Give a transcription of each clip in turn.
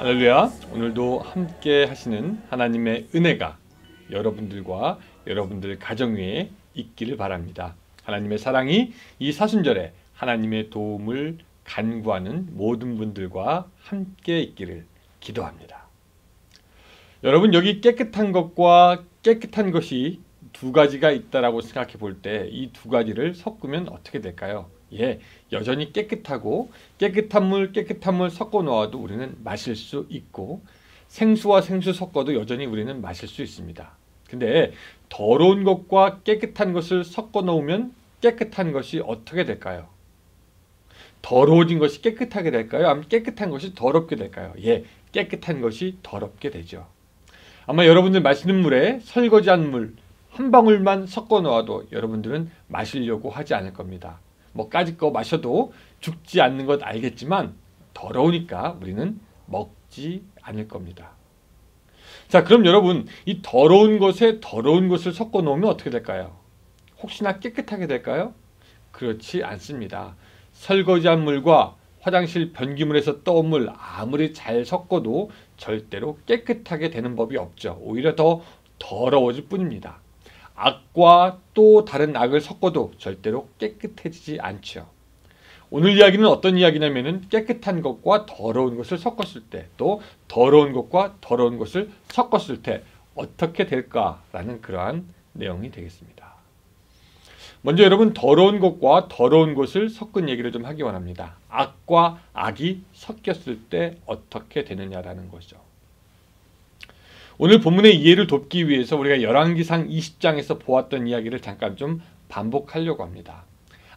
할렐루야. 오늘도 함께 하시는 하나님의 은혜가 여러분들과 여러분들 가정 위에 있기를 바랍니다. 하나님의 사랑이 이 사순절에 하나님의 도움을 간구하는 모든 분들과 함께 있기를 기도합니다. 여러분, 여기 깨끗한 것과 깨끗한 것이 두 가지가 있다라고 생각해 볼 때 이 두 가지를 섞으면 어떻게 될까요? 여전히 깨끗한 물 섞어 놓아도 우리는 마실 수 있고, 생수와 생수 섞어도 여전히 우리는 마실 수 있습니다. 근데 더러운 것과 깨끗한 것을 섞어 놓으면 깨끗한 것이 어떻게 될까요? 더러워진 것이 깨끗하게 될까요? 아니면 깨끗한 것이 더럽게 될까요? 깨끗한 것이 더럽게 되죠. 아마 여러분들 마시는 물에 설거지한 물 한 방울만 섞어 놓아도 여러분들은 마시려고 하지 않을 겁니다. 까짓 거 마셔도 죽지 않는 것 알겠지만 더러우니까 우리는 먹지 않을 겁니다. 자, 그럼 여러분, 이 더러운 것에 더러운 것을 섞어 놓으면 어떻게 될까요? 혹시나 깨끗하게 될까요? 그렇지 않습니다. 설거지한 물과 화장실 변기물에서 떠온 물 아무리 잘 섞어도 절대로 깨끗하게 되는 법이 없죠. 오히려 더 더러워질 뿐입니다. 악과 또 다른 악을 섞어도 절대로 깨끗해지지 않죠. 오늘 이야기는 어떤 이야기냐면은 깨끗한 것과 더러운 것을 섞었을 때, 또 더러운 것과 더러운 것을 섞었을 때 어떻게 될까라는 그러한 내용이 되겠습니다. 먼저 여러분, 더러운 것과 더러운 것을 섞은 얘기를 좀 하기 원합니다. 악과 악이 섞였을 때 어떻게 되느냐라는 것이죠. 오늘 본문의 이해를 돕기 위해서 우리가 열왕기상 20장에서 보았던 이야기를 잠깐 좀 반복하려고 합니다.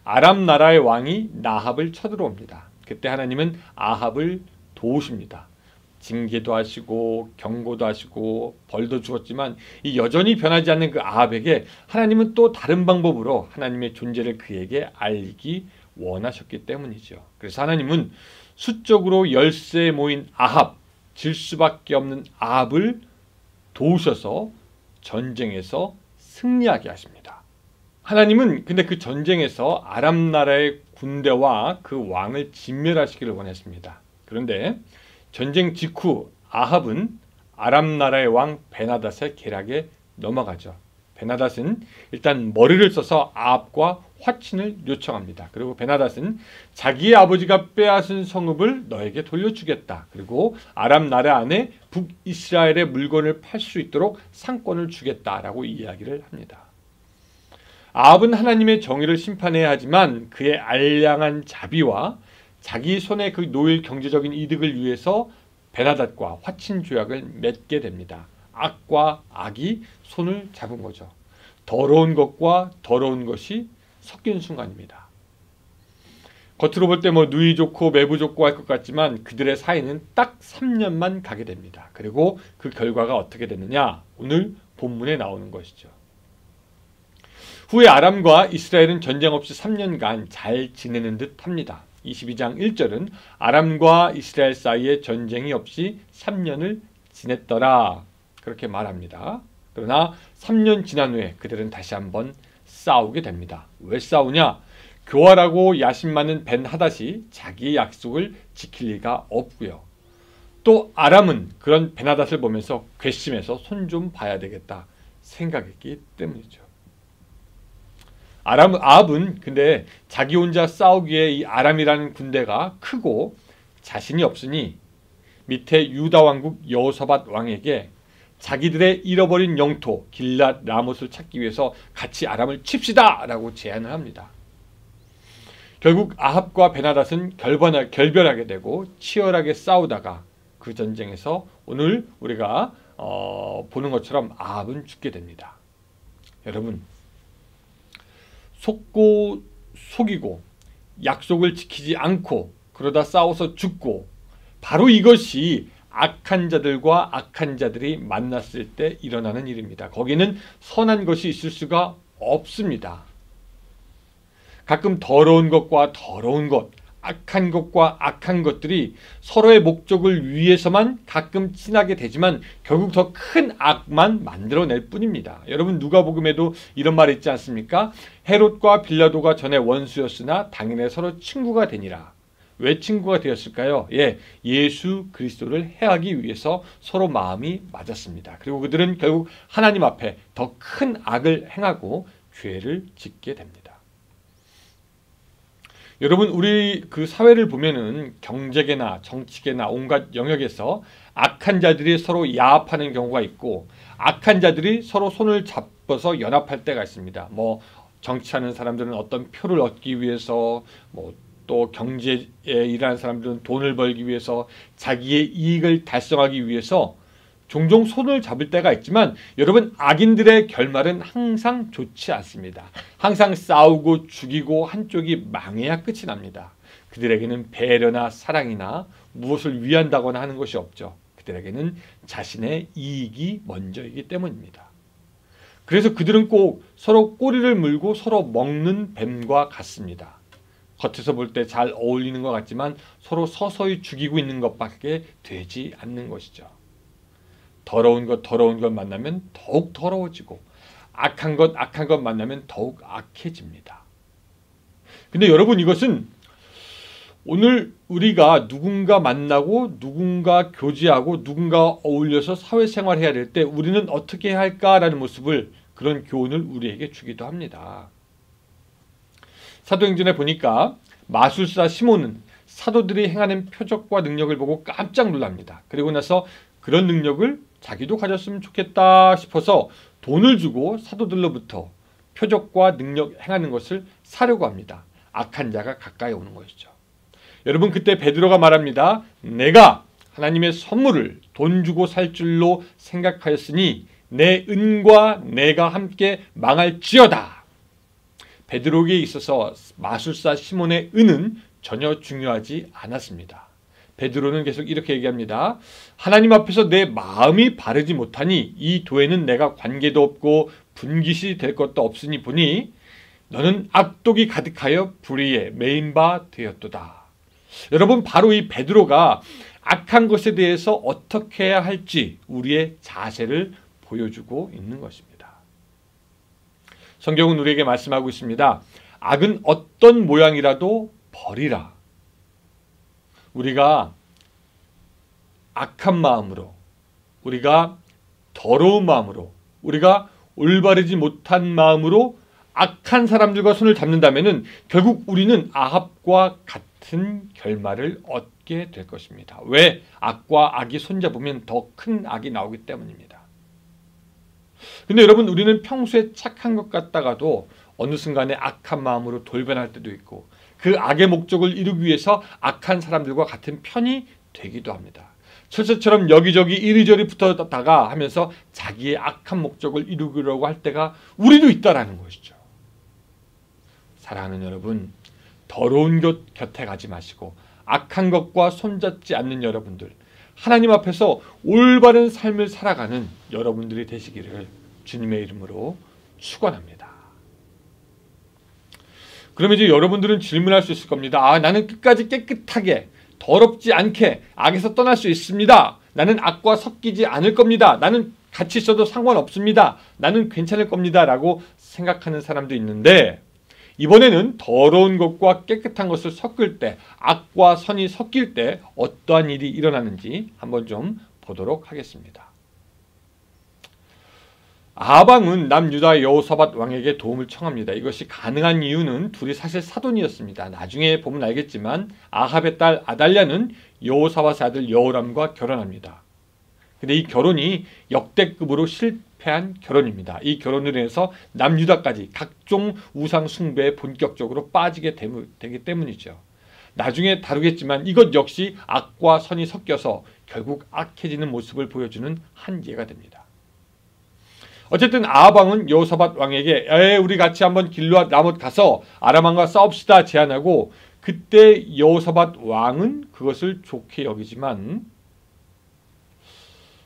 아람 나라의 왕이 나합을 쳐들어옵니다. 그때 하나님은 아합을 도우십니다. 징계도 하시고 경고도 하시고 벌도 주었지만 이 여전히 변하지 않는 그 아합에게 하나님은 또 다른 방법으로 하나님의 존재를 그에게 알리기 원하셨기 때문이죠. 그래서 하나님은 수적으로 열세에 모인 아합, 질 수밖에 없는 아합을 도우셔서 전쟁에서 승리하게 하십니다. 하나님은 근데 그 전쟁에서 아람 나라의 군대와 그 왕을 진멸하시기를 원했습니다. 그런데 전쟁 직후 아합은 아람 나라의 왕 베나닷의 계략에 넘어가죠. 베나닷은 일단 머리를 써서 아합과 화친을 요청합니다. 그리고 베나닷은 자기의 아버지가 빼앗은 성읍을 너에게 돌려주겠다. 그리고 아람 나라 안에 북이스라엘의 물건을 팔 수 있도록 상권을 주겠다라고 이야기를 합니다. 아합은 하나님의 정의를 심판해야 하지만 그의 알량한 자비와 자기 손에 그 놓일 경제적인 이득을 위해서 베나닷과 화친 조약을 맺게 됩니다. 악과 악이 손을 잡은 거죠. 더러운 것과 더러운 것이 섞인 순간입니다. 겉으로 볼 때 누이 좋고 매부 좋고 할 것 같지만 그들의 사이는 딱 3년만 가게 됩니다. 그리고 그 결과가 어떻게 됐느냐? 오늘 본문에 나오는 것이죠. 후에 아람과 이스라엘은 전쟁 없이 3년간 잘 지내는 듯 합니다. 22장 1절은 아람과 이스라엘 사이에 전쟁이 없이 3년을 지냈더라, 그렇게 말합니다. 그러나 3년 지난 후에 그들은 다시 한번 싸우게 됩니다. 왜 싸우냐? 교활하고 야심 많은 벤하닷이 자기의 약속을 지킬 리가 없고요. 또 아람은 그런 벤하닷을 보면서 괘씸해서 손 좀 봐야 되겠다 생각했기 때문이죠. 아합은 근데 자기 혼자 싸우기에 이 아람이라는 군대가 크고 자신이 없으니 밑에 유다 왕국 여호사밧 왕에게 자기들의 잃어버린 영토 길랏 라못을 찾기 위해서 같이 아람을 칩시다 라고 제안을 합니다. 결국 아합과 베나닷은 결별하게 되고 치열하게 싸우다가 그 전쟁에서 오늘 우리가 보는 것처럼 아합은 죽게 됩니다. 여러분, 속고 속이고 약속을 지키지 않고 그러다 싸워서 죽고, 바로 이것이 악한 자들과 악한 자들이 만났을 때 일어나는 일입니다. 거기는 선한 것이 있을 수가 없습니다. 가끔 더러운 것과 더러운 것, 악한 것과 악한 것들이 서로의 목적을 위해서만 가끔 친하게 되지만 결국 더 큰 악만 만들어낼 뿐입니다. 여러분, 누가복음에도 이런 말이 있지 않습니까? 헤롯과 빌라도가 전에 원수였으나 당일에 서로 친구가 되니라. 왜 친구가 되었을까요? 예, 예수 그리스도를 해하기 위해서 서로 마음이 맞았습니다. 그리고 그들은 결국 하나님 앞에 더 큰 악을 행하고 죄를 짓게 됩니다. 여러분, 우리 그 사회를 보면은 경제계나 정치계나 온갖 영역에서 악한 자들이 서로 야합하는 경우가 있고, 악한 자들이 서로 손을 잡아서 연합할 때가 있습니다. 뭐 정치하는 사람들은 어떤 표를 얻기 위해서, 뭐 또 경제에 일하는 사람들은 돈을 벌기 위해서, 자기의 이익을 달성하기 위해서 종종 손을 잡을 때가 있지만, 여러분, 악인들의 결말은 항상 좋지 않습니다. 항상 싸우고 죽이고 한쪽이 망해야 끝이 납니다. 그들에게는 배려나 사랑이나 무엇을 위한다거나 하는 것이 없죠. 그들에게는 자신의 이익이 먼저이기 때문입니다. 그래서 그들은 꼭 서로 꼬리를 물고 서로 먹는 뱀과 같습니다. 겉에서 볼 때 잘 어울리는 것 같지만 서로 서서히 죽이고 있는 것밖에 되지 않는 것이죠. 더러운 것 만나면 더욱 더러워지고, 악한 것 만나면 더욱 악해집니다. 근데 여러분, 이것은 오늘 우리가 누군가 만나고 누군가 교제하고 누군가 어울려서 사회생활 해야 될 때 우리는 어떻게 해야 할까라는 모습을, 그런 교훈을 우리에게 주기도 합니다. 사도행전에 보니까 마술사 시몬은 사도들이 행하는 표적과 능력을 보고 깜짝 놀랍니다. 그리고 나서 그런 능력을 자기도 가졌으면 좋겠다 싶어서 돈을 주고 사도들로부터 표적과 능력 행하는 것을 사려고 합니다. 악한 자가 가까이 오는 것이죠. 여러분, 그때 베드로가 말합니다. 내가 하나님의 선물을 돈 주고 살 줄로 생각하였으니 내 은과 내가 함께 망할지어다. 베드로에게 있어서 마술사 시몬의 은은 전혀 중요하지 않았습니다. 베드로는 계속 이렇게 얘기합니다. 하나님 앞에서 내 마음이 바르지 못하니 이 도에는 내가 관계도 없고 분깃이 될 것도 없으니 보니 너는 악독이 가득하여 불의에 매인 바 되었도다. 여러분, 바로 이 베드로가 악한 것에 대해서 어떻게 해야 할지 우리의 자세를 보여주고 있는 것입니다. 성경은 우리에게 말씀하고 있습니다. 악은 어떤 모양이라도 버리라. 우리가 악한 마음으로, 우리가 더러운 마음으로, 우리가 올바르지 못한 마음으로 악한 사람들과 손을 잡는다면 결국 우리는 아합과 같은 결말을 얻게 될 것입니다. 왜? 악과 악이 손잡으면 더 큰 악이 나오기 때문입니다. 근데 여러분, 우리는 평소에 착한 것 같다가도 어느 순간에 악한 마음으로 돌변할 때도 있고, 그 악의 목적을 이루기 위해서 악한 사람들과 같은 편이 되기도 합니다. 철새처럼 여기저기 이리저리 붙었다가 하면서 자기의 악한 목적을 이루려고 할 때가 우리도 있다라는 것이죠. 사랑하는 여러분, 더러운 것 곁에 가지 마시고 악한 것과 손잡지 않는 여러분들, 하나님 앞에서 올바른 삶을 살아가는 여러분들이 되시기를 주님의 이름으로 축원합니다. 그러면 이제 여러분들은 질문할 수 있을 겁니다. 나는 끝까지 깨끗하게 더럽지 않게 악에서 떠날 수 있습니다. 나는 악과 섞이지 않을 겁니다. 나는 같이 있어도 상관없습니다. 나는 괜찮을 겁니다. 라고 생각하는 사람도 있는데, 이번에는 더러운 것과 깨끗한 것을 섞을 때, 악과 선이 섞일 때 어떠한 일이 일어나는지 한번 좀 보도록 하겠습니다. 아방은 남유다 여호사밧 왕에게 도움을 청합니다. 이것이 가능한 이유는 둘이 사실 사돈이었습니다. 나중에 보면 알겠지만 아합의 딸 아달랴는 여호사밧의 아들 여호람과 결혼합니다. 근데 이 결혼이 역대급으로 실패한 결혼입니다. 이 결혼을 해서 남유다까지 각종 우상 숭배에 본격적으로 빠지게 되기 때문이죠. 나중에 다루겠지만 이것 역시 악과 선이 섞여서 결국 악해지는 모습을 보여주는 한 예가 됩니다. 어쨌든 아합 왕은 여호사밧 왕에게 우리 같이 한번 길르앗 라못 가서 아람 왕과 싸웁시다 제안하고, 그때 여호사밧 왕은 그것을 좋게 여기지만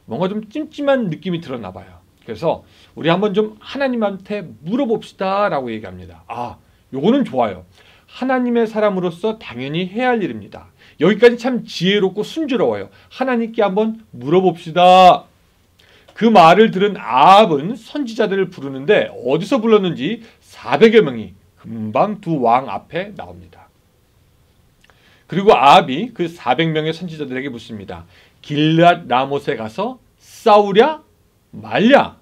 뭔가 좀 찜찜한 느낌이 들었나 봐요. 그래서 우리 한번 좀 하나님한테 물어봅시다 라고 얘기합니다. 요거는 좋아요. 하나님의 사람으로서 당연히 해야 할 일입니다. 여기까지 참 지혜롭고 순조로워요. 하나님께 한번 물어봅시다. 그 말을 들은 아합은 선지자들을 부르는데 어디서 불렀는지 400여 명이 금방 두 왕 앞에 나옵니다. 그리고 아합이 그 400명의 선지자들에게 묻습니다. 길앗 라못에 가서 싸우랴 말랴?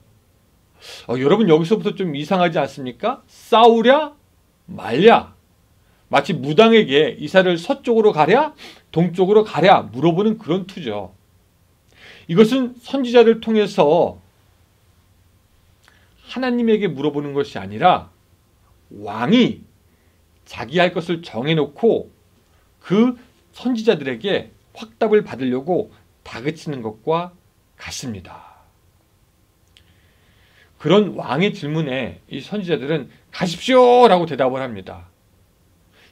여러분 여기서부터 좀 이상하지 않습니까? 싸우랴 말랴? 마치 무당에게 이사를 서쪽으로 가랴 동쪽으로 가랴 물어보는 그런 투죠. 이것은 선지자를 통해서 하나님에게 물어보는 것이 아니라 왕이 자기 할 것을 정해놓고 그 선지자들에게 확답을 받으려고 다그치는 것과 같습니다. 그런 왕의 질문에 이 선지자들은 가십시오 라고 대답을 합니다.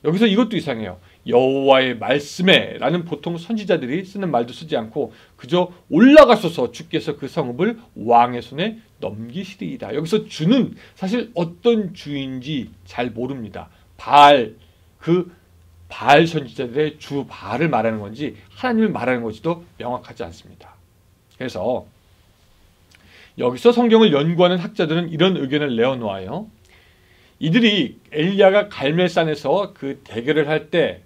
여기서 이것도 이상해요. 여호와의 말씀에 라는 보통 선지자들이 쓰는 말도 쓰지 않고 그저 올라가소서 주께서 그 성읍을 왕의 손에 넘기시리이다. 여기서 주는 사실 어떤 주인지 잘 모릅니다. 바알 선지자들의 주 바알을 말하는 건지 하나님을 말하는 건지도 명확하지 않습니다. 그래서 여기서 성경을 연구하는 학자들은 이런 의견을 내어놓아요. 이들이 엘리야가 갈멜산에서 그 대결을 할 때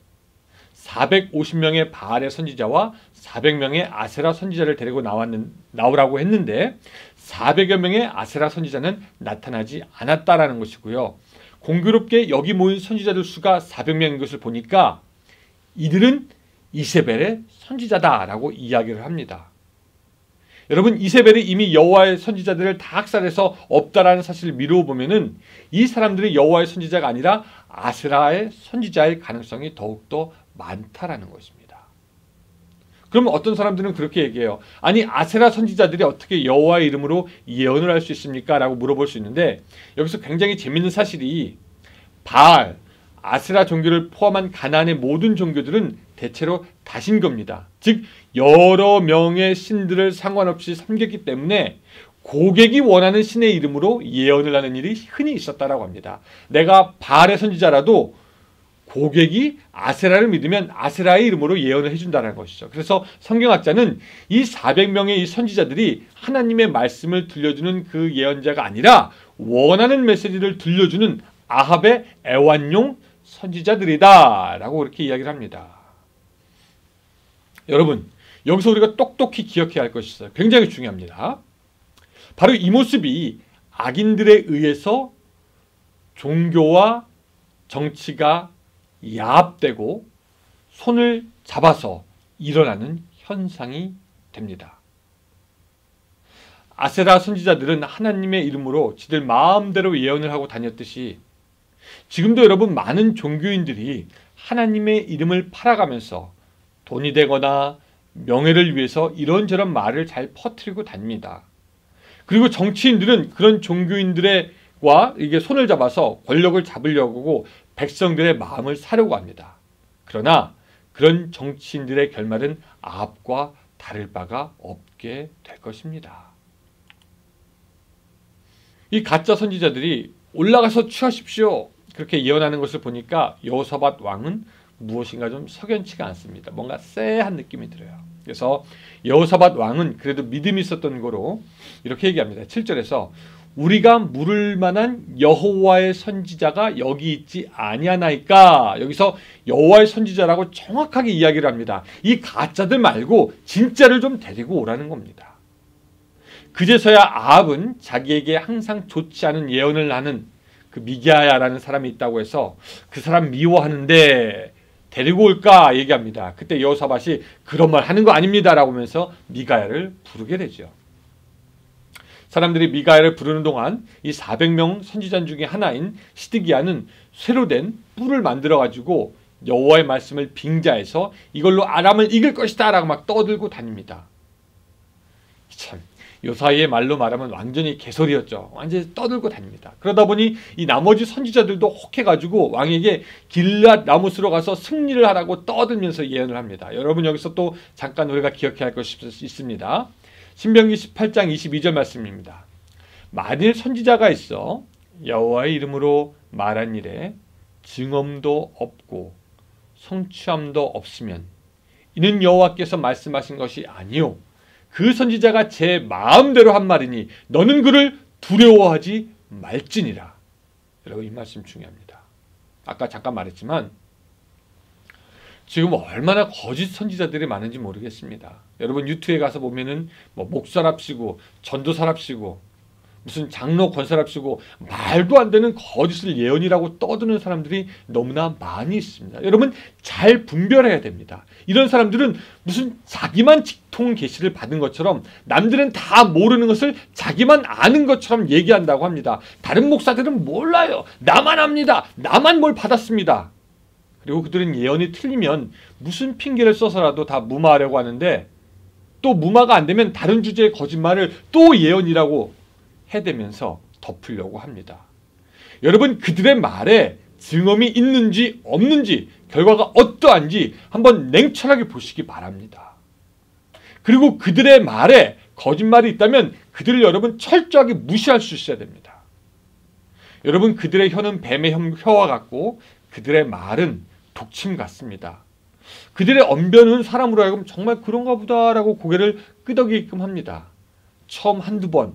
450명의 바알의 선지자와 400명의 아세라 선지자를 데리고 나오라고 했는데 400여 명의 아세라 선지자는 나타나지 않았다라는 것이고요. 공교롭게 여기 모인 선지자들 수가 400명인 것을 보니까 이들은 이세벨의 선지자다라고 이야기를 합니다. 여러분 이세벨이 이미 여호와의 선지자들을 다 학살해서 없다라는 사실을 미루어 보면은 이 사람들이 여호와의 선지자가 아니라 아세라의 선지자일 가능성이 더욱더 많다라는 것입니다. 그러면 어떤 사람들은 그렇게 얘기해요. 아니 아세라 선지자들이 어떻게 여호와의 이름으로 예언을 할 수 있습니까? 라고 물어볼 수 있는데 여기서 굉장히 재밌는 사실이 바알, 아세라 종교를 포함한 가나안의 모든 종교들은 대체로 다신교입니다. 즉 여러 명의 신들을 상관없이 섬겼기 때문에 고객이 원하는 신의 이름으로 예언을 하는 일이 흔히 있었다라고 합니다. 내가 바알의 선지자라도 고객이 아세라를 믿으면 아세라의 이름으로 예언을 해준다는 것이죠. 그래서 성경학자는 이 400명의 이 선지자들이 하나님의 말씀을 들려주는 그 예언자가 아니라 원하는 메시지를 들려주는 아합의 애완용 선지자들이다 라고 그렇게 이야기를 합니다. 여러분 여기서 우리가 똑똑히 기억해야 할 것이 있어요. 굉장히 중요합니다. 바로 이 모습이 악인들에 의해서 종교와 정치가 야합되고 손을 잡아서 일어나는 현상이 됩니다. 아세라 선지자들은 하나님의 이름으로 지들 마음대로 예언을 하고 다녔듯이 지금도 여러분 많은 종교인들이 하나님의 이름을 팔아가면서 돈이 되거나 명예를 위해서 이런저런 말을 잘 퍼뜨리고 다닙니다. 그리고 정치인들은 그런 종교인들과 이게 손을 잡아서 권력을 잡으려고 하고 백성들의 마음을 사려고 합니다. 그러나 그런 정치인들의 결말은 아합과 다를 바가 없게 될 것입니다. 이 가짜 선지자들이 올라가서 취하십시오 그렇게 예언하는 것을 보니까 여호사밧 왕은 무엇인가 좀 석연치가 않습니다. 뭔가 쎄한 느낌이 들어요. 그래서 여호사밧 왕은 그래도 믿음이 있었던 거로 이렇게 얘기합니다. 7절에서 우리가 물을 만한 여호와의 선지자가 여기 있지 아니하나이까. 여기서 여호와의 선지자라고 정확하게 이야기를 합니다. 이 가짜들 말고 진짜를 좀 데리고 오라는 겁니다. 그제서야 아합은 자기에게 항상 좋지 않은 예언을 하는 그 미가야라는 사람이 있다고 해서 그 사람 미워하는데 데리고 올까 얘기합니다. 그때 여호사밧이 그런 말 하는 거 아닙니다 라고 하면서 미가야를 부르게 되죠. 사람들이 미가야를 부르는 동안 이 400명 선지자 중에 하나인 시드기야는 새로 된 뿔을 만들어 가지고 여호와의 말씀을 빙자해서 이걸로 아람을 이길 것이다 라고 막 떠들고 다닙니다. 참 요사이의 말로 말하면 완전히 개소리였죠. 완전히 떠들고 다닙니다. 그러다 보니 이 나머지 선지자들도 혹해가지고 왕에게 길앗 라못으로 가서 승리를 하라고 떠들면서 예언을 합니다. 여러분 여기서 또 잠깐 우리가 기억해야 할 것이 있습니다. 신명기 18장 22절 말씀입니다. 만일 선지자가 있어 여호와의 이름으로 말한 일에 증언도 없고 성취함도 없으면 이는 여호와께서 말씀하신 것이 아니요 그 선지자가 제 마음대로 한 말이니 너는 그를 두려워하지 말지니라. 여러분 이 말씀 중요합니다. 아까 잠깐 말했지만 지금 얼마나 거짓 선지자들이 많은지 모르겠습니다. 여러분 유튜브에 가서 보면은 뭐 목사랍시고 전도사랍시고 무슨 장로 권사랍시고 말도 안 되는 거짓을 예언이라고 떠드는 사람들이 너무나 많이 있습니다. 여러분 잘 분별해야 됩니다. 이런 사람들은 무슨 자기만 직통 계시를 받은 것처럼 남들은 다 모르는 것을 자기만 아는 것처럼 얘기한다고 합니다. 다른 목사들은 몰라요. 나만 압니다. 나만 뭘 받았습니다. 그리고 그들은 예언이 틀리면 무슨 핑계를 써서라도 다 무마하려고 하는데 또 무마가 안 되면 다른 주제의 거짓말을 또 예언이라고 해대면서 덮으려고 합니다. 여러분 그들의 말에 증언이 있는지 없는지 결과가 어떠한지 한번 냉철하게 보시기 바랍니다. 그리고 그들의 말에 거짓말이 있다면 그들을 여러분 철저하게 무시할 수 있어야 됩니다. 여러분 그들의 혀는 뱀의 혀와 같고 그들의 말은 독침 같습니다. 그들의 언변은 사람으로 하여금 정말 그런가 보다라고 고개를 끄덕이게끔 합니다. 처음 한두 번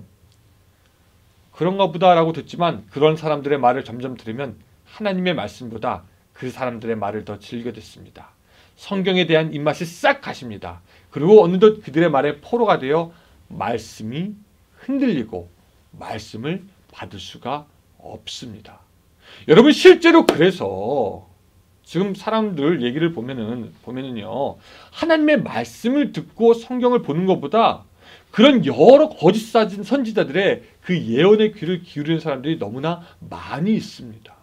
그런가 보다라고 듣지만 그런 사람들의 말을 점점 들으면 하나님의 말씀보다 그 사람들의 말을 더 즐겨 듣습니다. 성경에 대한 입맛이 싹 가십니다. 그리고 어느덧 그들의 말에 포로가 되어 말씀이 흔들리고 말씀을 받을 수가 없습니다. 여러분 실제로 그래서 지금 사람들 얘기를 보면은요 하나님의 말씀을 듣고 성경을 보는 것보다 그런 여러 거짓 선지자들의 그 예언의 귀를 기울이는 사람들이 너무나 많이 있습니다.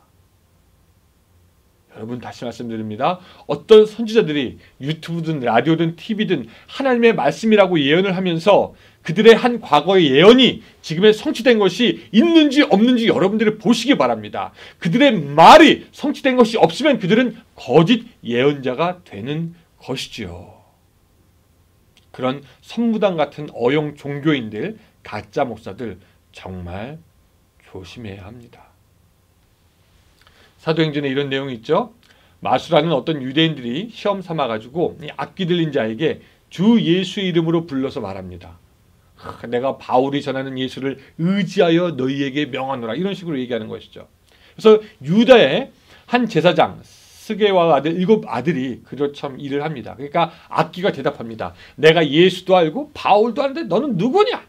여러분 다시 말씀드립니다. 어떤 선지자들이 유튜브든 라디오든 TV든 하나님의 말씀이라고 예언을 하면서 그들의 한 과거의 예언이 지금에 성취된 것이 있는지 없는지 여러분들이 보시기 바랍니다. 그들의 말이 성취된 것이 없으면 그들은 거짓 예언자가 되는 것이지요. 그런 선무당 같은 어용 종교인들, 가짜 목사들 정말 조심해야 합니다. 사도행전에 이런 내용이 있죠. 마수라는 어떤 유대인들이 시험 삼아가지고 악귀 들린 자에게 주 예수의 이름으로 불러서 말합니다. 내가 바울이 전하는 예수를 의지하여 너희에게 명하노라 이런 식으로 얘기하는 것이죠. 그래서 유다의 한 제사장 스게와 아들 7 아들이 그처럼 일을 합니다. 그러니까 악귀가 대답합니다. 내가 예수도 알고 바울도 아는데 너는 누구냐?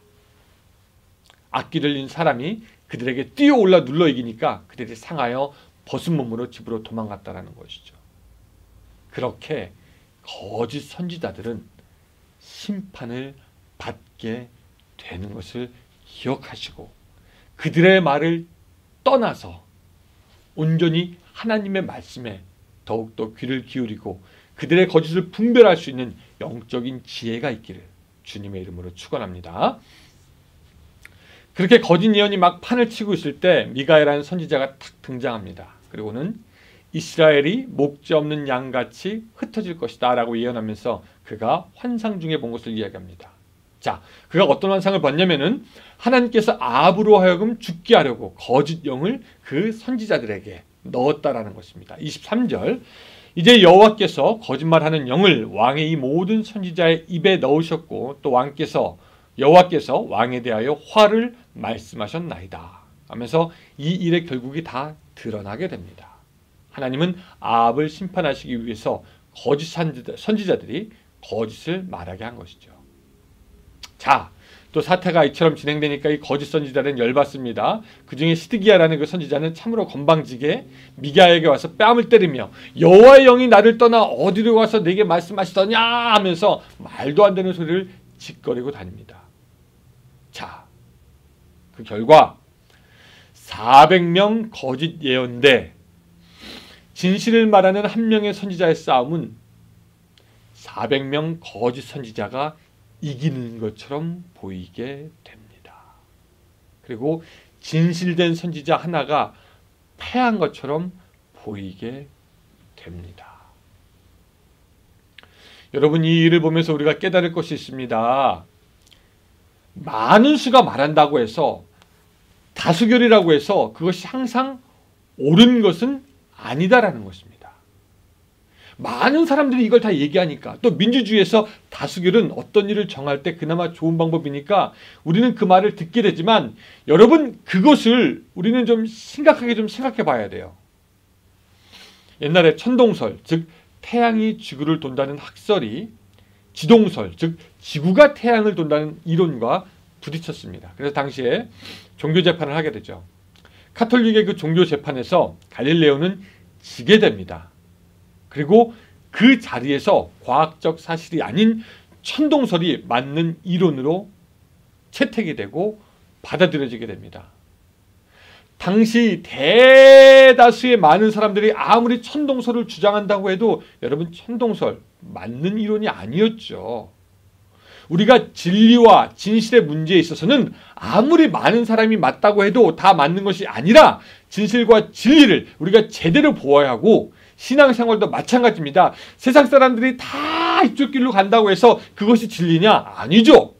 악귀 들린 사람이 그들에게 뛰어올라 눌러 이기니까 그들이 상하여 벗은 몸으로 집으로 도망갔다라는 것이죠. 그렇게 거짓 선지자들은 심판을 받게 되는 것을 기억하시고 그들의 말을 떠나서 온전히 하나님의 말씀에 더욱더 귀를 기울이고 그들의 거짓을 분별할 수 있는 영적인 지혜가 있기를 주님의 이름으로 축원합니다. 그렇게 거짓 예언이 막 판을 치고 있을 때 미가야라는 선지자가 탁 등장합니다. 그리고는 이스라엘이 목재 없는 양같이 흩어질 것이다 라고 예언하면서 그가 환상 중에 본 것을 이야기합니다. 자, 그가 어떤 환상을 봤냐면은 하나님께서 아합으로 하여금 죽게 하려고 거짓 영을 그 선지자들에게 넣었다라는 것입니다. 23절 이제 여호와께서 거짓말하는 영을 왕의 이 모든 선지자의 입에 넣으셨고 또 여호와께서 왕에 대하여 화를 말씀하셨나이다 하면서 이 일의 결국이 다 드러나게 됩니다. 하나님은 아합을 심판하시기 위해서 거짓 선지자들이 거짓을 말하게 한 것이죠. 자, 또 사태가 이처럼 진행되니까 이 거짓 선지자는 열받습니다. 그 중에 시드기야라는 그 선지자는 참으로 건방지게 미가야에게 와서 뺨을 때리며 여호와의 영이 나를 떠나 어디로 가서 내게 말씀하시더냐 하면서 말도 안 되는 소리를 짓거리고 다닙니다. 자, 그 결과 400명 거짓 예언대 진실을 말하는 한 명의 선지자의 싸움은 400명 거짓 선지자가 이기는 것처럼 보이게 됩니다. 그리고 진실된 선지자 하나가 패한 것처럼 보이게 됩니다. 여러분 이 일을 보면서 우리가 깨달을 것이 있습니다. 많은 수가 말한다고 해서 다수결이라고 해서 그것이 항상 옳은 것은 아니다라는 것입니다. 많은 사람들이 이걸 다 얘기하니까 또 민주주의에서 다수결은 어떤 일을 정할 때 그나마 좋은 방법이니까 우리는 그 말을 듣게 되지만 여러분 그것을 우리는 좀 심각하게 좀 생각해 봐야 돼요. 옛날에 천동설 즉 태양이 지구를 돈다는 학설이 지동설, 즉 지구가 태양을 돈다는 이론과 부딪혔습니다. 그래서 당시에 종교 재판을 하게 되죠. 카톨릭의 그 종교 재판에서 갈릴레오는 지게 됩니다. 그리고 그 자리에서 과학적 사실이 아닌 천동설이 맞는 이론으로 채택이 되고 받아들여지게 됩니다. 당시 대다수의 많은 사람들이 아무리 천동설을 주장한다고 해도 여러분 천동설 맞는 이론이 아니었죠. 우리가 진리와 진실의 문제에 있어서는 아무리 많은 사람이 맞다고 해도 다 맞는 것이 아니라 진실과 진리를 우리가 제대로 보아야 하고 신앙생활도 마찬가지입니다. 세상 사람들이 다 이쪽 길로 간다고 해서 그것이 진리냐? 아니죠.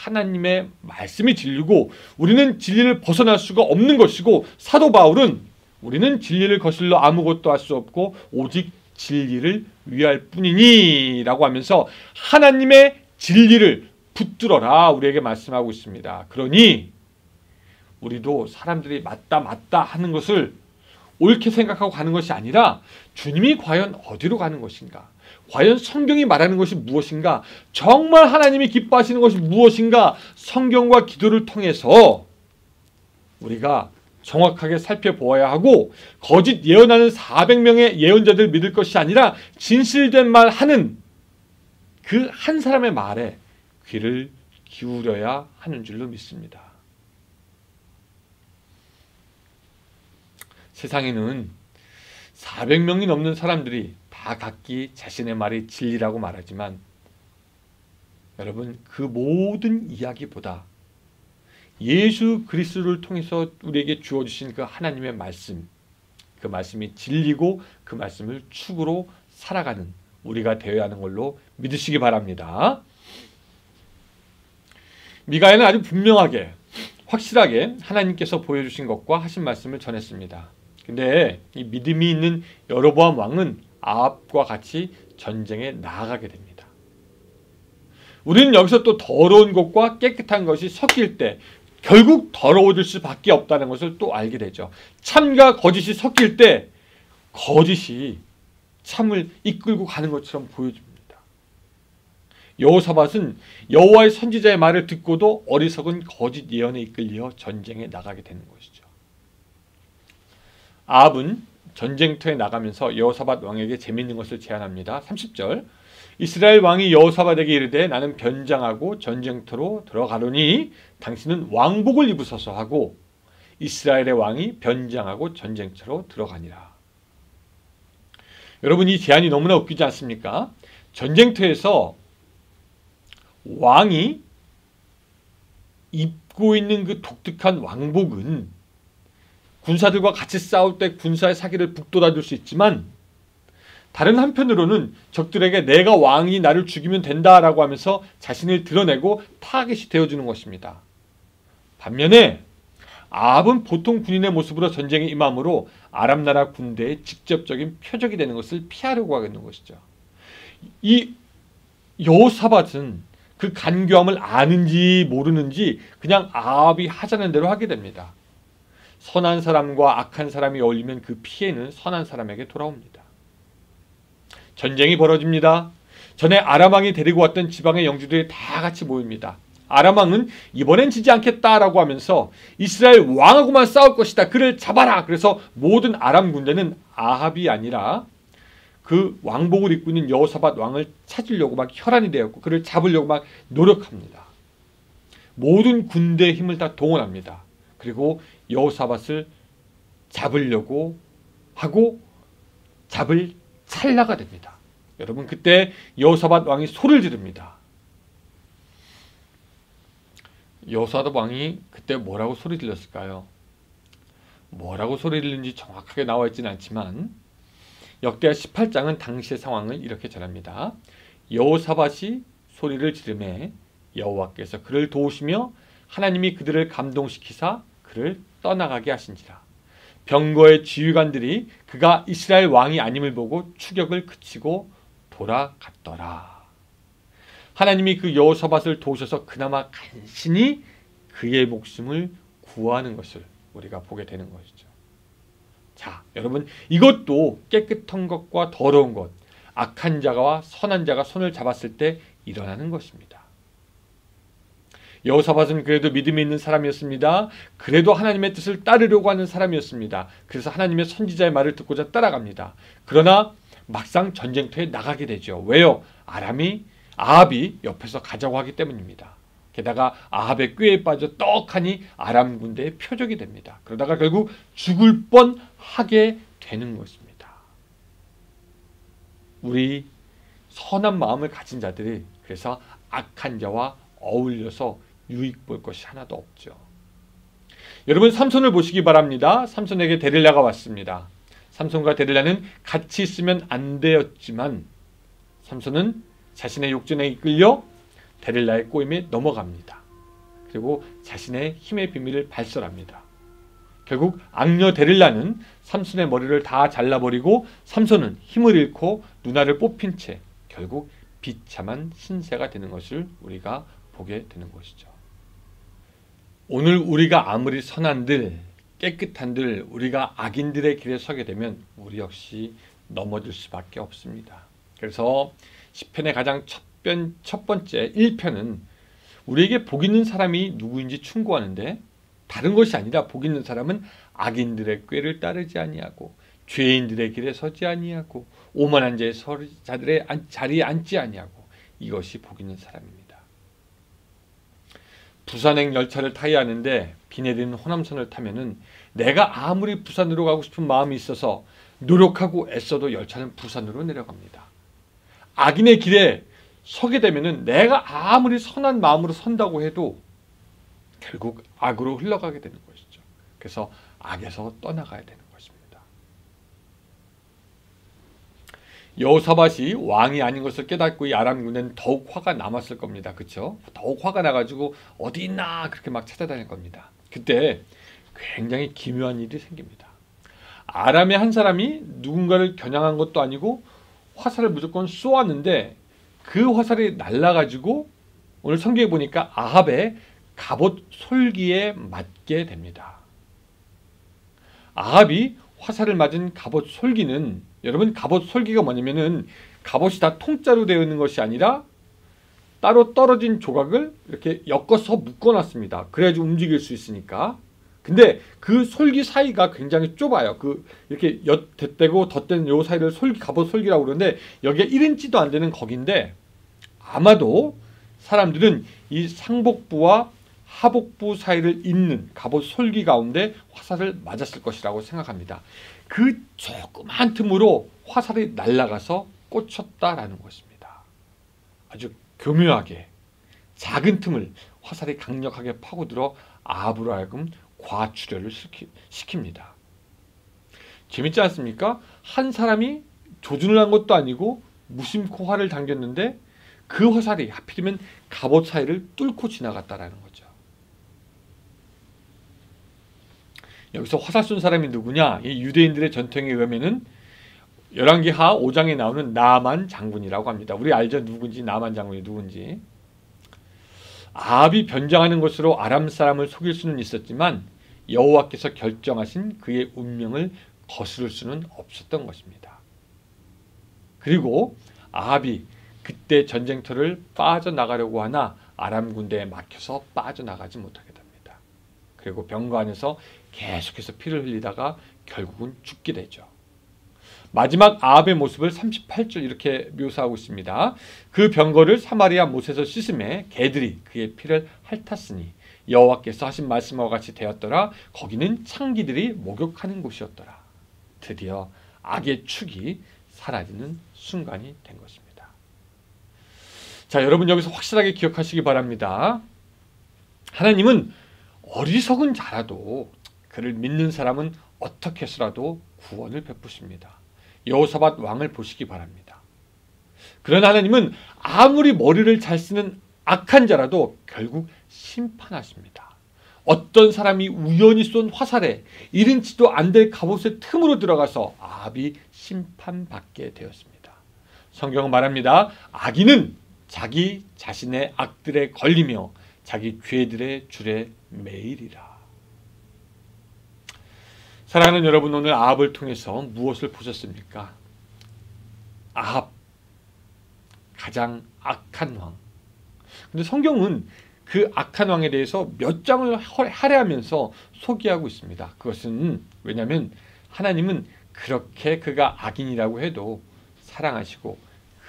하나님의 말씀이 진리고 우리는 진리를 벗어날 수가 없는 것이고 사도 바울은 우리는 진리를 거슬러 아무것도 할 수 없고 오직 진리를 위할 뿐이니 라고 하면서 하나님의 진리를 붙들어라 우리에게 말씀하고 있습니다. 그러니 우리도 사람들이 맞다 하는 것을 옳게 생각하고 가는 것이 아니라 주님이 과연 어디로 가는 것인가? 과연 성경이 말하는 것이 무엇인가? 정말 하나님이 기뻐하시는 것이 무엇인가? 성경과 기도를 통해서 우리가 정확하게 살펴보아야 하고 거짓 예언하는 400명의 예언자들을 믿을 것이 아니라 진실된 말 하는 그 한 사람의 말에 귀를 기울여야 하는 줄로 믿습니다. 세상에는 400명이 넘는 사람들이 다 각기 자신의 말이 진리라고 말하지만 여러분 그 모든 이야기보다 예수 그리스도를 통해서 우리에게 주어주신 그 하나님의 말씀, 그 말씀이 진리고 그 말씀을 축으로 살아가는 우리가 되어야 하는 걸로 믿으시기 바랍니다. 미가야는 아주 분명하게 확실하게 하나님께서 보여주신 것과 하신 말씀을 전했습니다. 근데 이 믿음이 있는 여로보암 왕은 아합과 같이 전쟁에 나아가게 됩니다. 우리는 여기서 또 더러운 것과 깨끗한 것이 섞일 때 결국 더러워질 수밖에 없다는 것을 또 알게 되죠. 참과 거짓이 섞일 때 거짓이 참을 이끌고 가는 것처럼 보여집니다. 여호사밧은 여호와의 선지자의 말을 듣고도 어리석은 거짓 예언에 이끌려 전쟁에 나가게 되는 것이죠. 아합은 전쟁터에 나가면서 여호사밧 왕에게 재미있는 것을 제안합니다. 30절 이스라엘 왕이 여호사밧에게 이르되 나는 변장하고 전쟁터로 들어가노니 당신은 왕복을 입으소서 하고 이스라엘의 왕이 변장하고 전쟁터로 들어가니라. 여러분 이 제안이 너무나 웃기지 않습니까? 전쟁터에서 왕이 입고 있는 그 독특한 왕복은 군사들과 같이 싸울 때 군사의 사기를 북돋아줄 수 있지만 다른 한편으로는 적들에게 내가 왕이 나를 죽이면 된다라고 하면서 자신을 드러내고 타겟이 되어주는 것입니다. 반면에 아합은 보통 군인의 모습으로 전쟁에 임함으로 아람 나라 군대의 직접적인 표적이 되는 것을 피하려고 하는 것이죠. 이 여호사밧은 그 간교함을 아는지 모르는지 그냥 아합이 하자는 대로 하게 됩니다. 선한 사람과 악한 사람이 어울리면 그 피해는 선한 사람에게 돌아옵니다. 전쟁이 벌어집니다. 전에 아람 왕이 데리고 왔던 지방의 영주들이 다 같이 모입니다. 아람 왕은 이번엔 지지 않겠다라고 하면서 이스라엘 왕하고만 싸울 것이다. 그를 잡아라. 그래서 모든 아람 군대는 아합이 아니라 그 왕복을 입고 있는 여호사밧 왕을 찾으려고 막 혈안이 되었고 그를 잡으려고 막 노력합니다. 모든 군대의 힘을 다 동원합니다. 그리고 여호사밧을 잡으려고 하고 잡을 찰나가 됩니다. 여러분 그때 여호사밧 왕이 소리를 지릅니다. 여호사밧 왕이 그때 뭐라고 소리 질렀을까요? 뭐라고 소리 질는지 정확하게 나와 있지는 않지만 역대하 18장은 당시의 상황을 이렇게 전합니다. 여호사밧이 소리를 지르매 여호와께서 그를 도우시며 하나님이 그들을 감동시키사 그를 떠나가게 하신지라. 병거의 지휘관들이 그가 이스라엘 왕이 아님을 보고 추격을 그치고 돌아갔더라. 하나님이 그 여호사밧을 도우셔서 그나마 간신히 그의 목숨을 구하는 것을 우리가 보게 되는 것이죠. 자, 여러분 이것도 깨끗한 것과 더러운 것, 악한 자와 선한 자가 손을 잡았을 때 일어나는 것입니다. 여호사밧은 그래도 믿음이 있는 사람이었습니다. 그래도 하나님의 뜻을 따르려고 하는 사람이었습니다. 그래서 하나님의 선지자의 말을 듣고자 따라갑니다. 그러나 막상 전쟁터에 나가게 되죠. 왜요? 아합이 옆에서 가자고 하기 때문입니다. 게다가 아합의 꾀에 빠져 떡하니 아람 군대의 표적이 됩니다. 그러다가 결국 죽을 뻔하게 되는 것입니다. 우리 선한 마음을 가진 자들이 그래서 악한 자와 어울려서 유익 볼 것이 하나도 없죠. 여러분, 삼손을 보시기 바랍니다. 삼손에게 데릴라가 왔습니다. 삼손과 데릴라는 같이 있으면 안 되었지만 삼손은 자신의 욕심에 이끌려 데릴라의 꼬임에 넘어갑니다. 그리고 자신의 힘의 비밀을 발설합니다. 결국 악녀 데릴라는 삼손의 머리를 다 잘라버리고 삼손은 힘을 잃고 누나를 뽑힌 채 결국 비참한 신세가 되는 것을 우리가 보게 되는 것이죠. 오늘 우리가 아무리 선한들 깨끗한들 우리가 악인들의 길에 서게 되면 우리 역시 넘어질 수밖에 없습니다. 그래서 시편의 가장 첫 번째 1편은 우리에게 복 있는 사람이 누구인지 충고하는데, 다른 것이 아니라 복 있는 사람은 악인들의 꾀를 따르지 아니하고 죄인들의 길에 서지 아니하고 오만한 자들의 자리에 앉지 아니하고 이것이 복 있는 사람입니다. 부산행 열차를 타야 하는데 비 내리는 호남선을 타면은 내가 아무리 부산으로 가고 싶은 마음이 있어서 노력하고 애써도 열차는 부산으로 내려갑니다. 악인의 길에 서게 되면은 내가 아무리 선한 마음으로 선다고 해도 결국 악으로 흘러가게 되는 것이죠. 그래서 악에서 떠나가야 되는 것입니다. 여호사밧이 왕이 아닌 것을 깨닫고 이 아람 군대는 더욱 화가 남았을 겁니다. 그렇죠? 더욱 화가 나가지고 어디 있나 그렇게 막 찾아다닐 겁니다. 그때 굉장히 기묘한 일이 생깁니다. 아람의 한 사람이 누군가를 겨냥한 것도 아니고 화살을 무조건 쏘았는데 그 화살이 날아가지고 오늘 성경에 보니까 아합의 갑옷 솔기에 맞게 됩니다. 아합이 화살을 맞은 갑옷 솔기는, 여러분 갑옷 솔기가 뭐냐면은 갑옷이 다 통짜로 되어 있는 것이 아니라 따로 떨어진 조각을 이렇게 엮어서 묶어놨습니다. 그래야지 움직일 수 있으니까. 근데 그 솔기 사이가 굉장히 좁아요. 이렇게 덧대고 덧댄 요 사이를 갑옷 솔기라고 그러는데 여기에 1인치도 안 되는 거기인데 아마도 사람들은 이 상복부와 하복부 사이를 잇는 갑옷 솔기 가운데 화살을 맞았을 것이라고 생각합니다. 그 조그만 틈으로 화살이 날아가서 꽂혔다라는 것입니다. 아주 교묘하게 작은 틈을 화살이 강력하게 파고들어 아합으로 하여금 과출혈을 시킵니다. 재밌지 않습니까? 한 사람이 조준을 한 것도 아니고 무심코 활을 당겼는데 그 화살이 하필이면 갑옷 사이를 뚫고 지나갔다라는 거죠. 여기서 화살 쏜 사람이 누구냐? 이 유대인들의 전통에 의하면은 열왕기하 5장에 나오는 나만 장군이라고 합니다. 우리 알죠? 누군지, 나만 장군이 누군지. 아합이 변장하는 것으로 아람 사람을 속일 수는 있었지만 여호와께서 결정하신 그의 운명을 거스를 수는 없었던 것입니다. 그리고 아합이 그때 전쟁터를 빠져나가려고 하나 아람 군대에 막혀서 빠져나가지 못하게 됩니다. 그리고 병거 안에서 계속해서 피를 흘리다가 결국은 죽게 되죠. 마지막 아합의 모습을 38절 이렇게 묘사하고 있습니다. 그 병거를 사마리아 못에서 씻음에 개들이 그의 피를 핥았으니 여호와께서 하신 말씀과 같이 되었더라. 거기는 창기들이 목욕하는 곳이었더라. 드디어 악의 축이 사라지는 순간이 된 것입니다. 자, 여러분 여기서 확실하게 기억하시기 바랍니다. 하나님은 어리석은 자라도 그를 믿는 사람은 어떻게 해서라도 구원을 베푸십니다. 여호사밧 왕을 보시기 바랍니다. 그러나 하나님은 아무리 머리를 잘 쓰는 악한 자라도 결국 심판하십니다. 어떤 사람이 우연히 쏜 화살에 1인치도 안 될 갑옷의 틈으로 들어가서 아합이 심판받게 되었습니다. 성경은 말합니다. 악인은 자기 자신의 악들에 걸리며 자기 죄들의 줄에 매이리라. 사랑하는 여러분, 오늘 아합을 통해서 무엇을 보셨습니까? 아합, 가장 악한 왕. 근데 성경은 그 악한 왕에 대해서 몇 장을 할애하면서 소개하고 있습니다. 그것은 왜냐하면 하나님은 그렇게 그가 악인이라고 해도 사랑하시고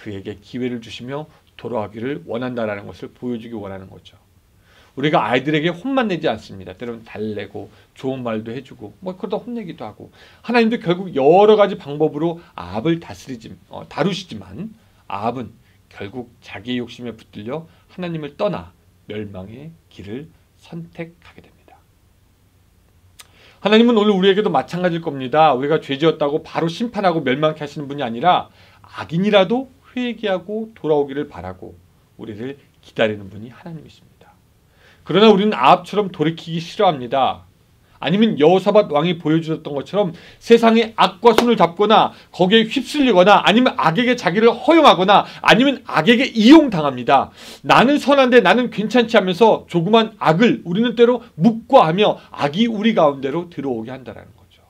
그에게 기회를 주시며 돌아가기를 원한다라는 것을 보여주기 원하는 거죠. 우리가 아이들에게 혼만 내지 않습니다. 때로는 달래고 좋은 말도 해주고 그러다 혼내기도 하고 하나님도 결국 여러 가지 방법으로 아합을 다루시지만 아합은 결국 자기의 욕심에 붙들려 하나님을 떠나 멸망의 길을 선택하게 됩니다. 하나님은 오늘 우리에게도 마찬가지일 겁니다. 우리가 죄지었다고 바로 심판하고 멸망케 하시는 분이 아니라 악인이라도 회개하고 돌아오기를 바라고 우리를 기다리는 분이 하나님이십니다. 그러나 우리는 아합처럼 돌이키기 싫어합니다. 아니면 여호사밧 왕이 보여주셨던 것처럼 세상의 악과 손을 잡거나 거기에 휩쓸리거나 아니면 악에게 자기를 허용하거나 아니면 악에게 이용당합니다. 나는 선한데 나는 괜찮지 하면서 조그만 악을 우리는 때로 묵과하며 악이 우리 가운데로 들어오게 한다는 거죠.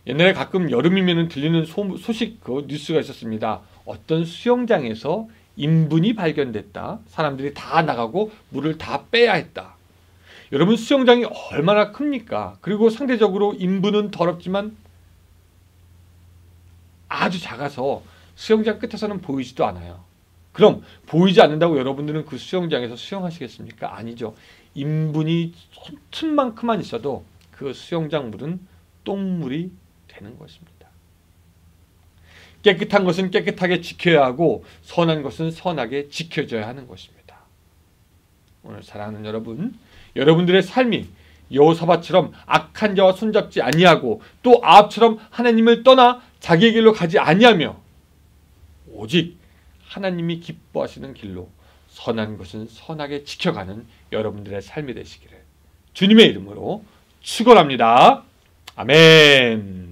옛날에 가끔 여름이면 들리는 소식 뉴스가 있었습니다. 어떤 수영장에서 인분이 발견됐다. 사람들이 다 나가고 물을 다 빼야 했다. 여러분 수영장이 얼마나 큽니까? 그리고 상대적으로 인분은 더럽지만 아주 작아서 수영장 끝에서는 보이지도 않아요. 그럼 보이지 않는다고 여러분들은 그 수영장에서 수영하시겠습니까? 아니죠. 인분이 틈만큼만 있어도 그 수영장 물은 똥물이 되는 것입니다. 깨끗한 것은 깨끗하게 지켜야 하고 선한 것은 선하게 지켜져야 하는 것입니다. 오늘 사랑하는 여러분, 여러분들의 삶이 여호사밧처럼 악한 자와 손잡지 아니하고 또 아합처럼 하나님을 떠나 자기의 길로 가지 아니하며 오직 하나님이 기뻐하시는 길로 선한 것은 선하게 지켜가는 여러분들의 삶이 되시기를 주님의 이름으로 축원합니다. 아멘.